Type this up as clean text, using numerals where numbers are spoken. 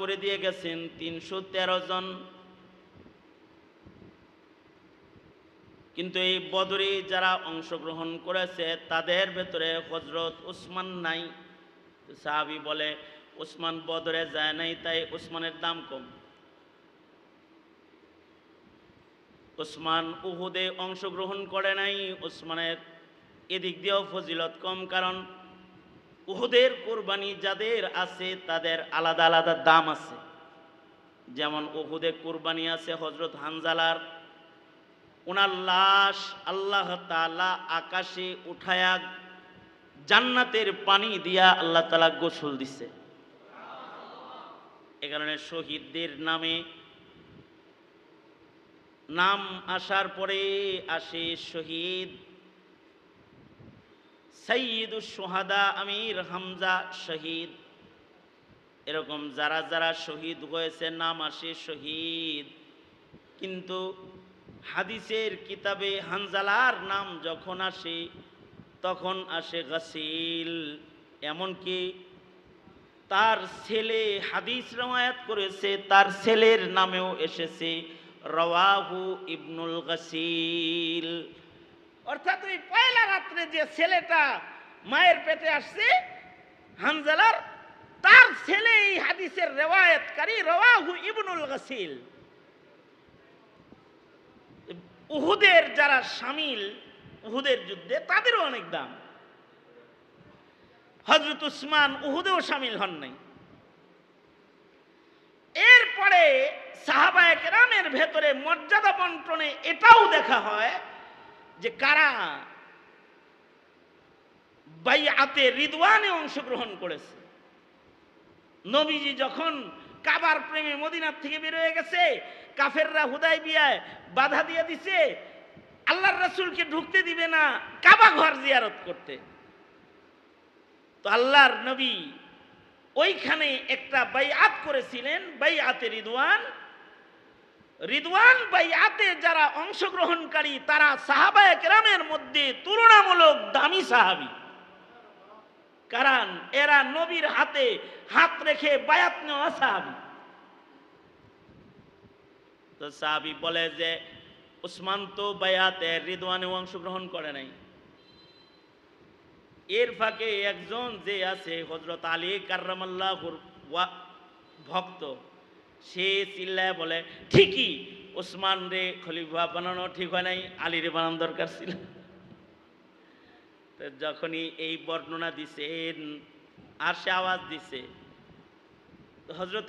করে দিয়ে গেছেন ৩১৩ জন। কিন্তু এই বদরে যারা অংশগ্রহণ করেছে তাদের ভেতরে হযরত উসমান নাই। সাহাবী বলে উসমান বদরে যায় নাই, তাই উসমানের দাম কম। উসমান উহুদে অংশগ্রহণ করে নাই, উসমানের এদিক দিয়েও ফজিলত কম, কারণ উহুদের কুরবানি যাদের আছে তাদের আলাদা আলাদা দাম আছে। যেমন উহুদে কুরবানি আছে হযরত হানজালার, ওনার লাশ আল্লাহ তাআলা আকাশে উঠায়া জান্নাতের পানি দিয়া আল্লাহ তাআলা গোসল দিছে। এ কারণে শহীদদের নামে নাম আসার পরে আসে শহীদ। সাইয়্যিদুশ শুহাদা আমির হামজা শহীদ। এরকম যারা যারা শহীদ হয়েছে নাম আসে শহীদ। কিন্তু হাদিসের কিতাবে হানজালার নাম যখন আসে তখন আসে গাসিল। এমনকি তার ছেলে হাদিস রওয়ায়াত করেছে, তার ছেলের নামেও এসেছে রাওয়াহু ইবনুল গাসিল। অর্থাৎ ওই পয়লা রাত্রে যে ছেলেটা মায়ের পেটে আসছে হানজালার, তার ছেলে এই হাদিসের রিওয়ায়াতকারী রাওয়াহু ইবনুল গাসিল। উহুদের যারা শামিল উহুদের যুদ্ধে তাদেরও অনেক দাম। হযরত উসমান উহুদেও শামিল হন নাই। এরপরে সাহাবায়ে কেরামের ভেতরে মর্যাদা বন্টনে এটাও দেখা হয় যে কারা বাইআতে রিদওয়ানে অংশগ্রহণ করেছে। নবীজি যখন কাবার প্রেমে মদিনার থেকে বের হয়ে গেছে, কাফেররা হুদায়বিয়ায় বাধা দিয়ে দিছে, আল্লাহর রাসূলকে ঢুকতে দিবে না কাবা ঘর জিয়ারত করতে। তো আল্লাহর নবী ওইখানে একটা বাইআত করেছিলেন, বাইআতে রিদওয়ান। রিদওয়ান বাইআতে যারা অংশগ্রহণকারী তারা সাহাবায়ে কেরামের মধ্যে তুলনামূলক দামি সাহাবী, কারণ এরা নবীর হাতে হাত রেখে বায়াত নেওয়া সাহাবী। তো সাহাবী বলে যে উসমান তো বায়াতে রিদওয়ানে অংশগ্রহণ করে নাই। এর ফাঁকে একজন যে আছে হযরত আলী কাররামাল্লাহুর ভক্ত, সে চিল্লায় বলে ঠিকই উসমান রে খলিফা বানানো ঠিক হয় নাই, আলীরে বানানো দরকার ছিল। যখনই এই বর্ণনা দিছেন আর সে আওয়াজ দিছে হযরত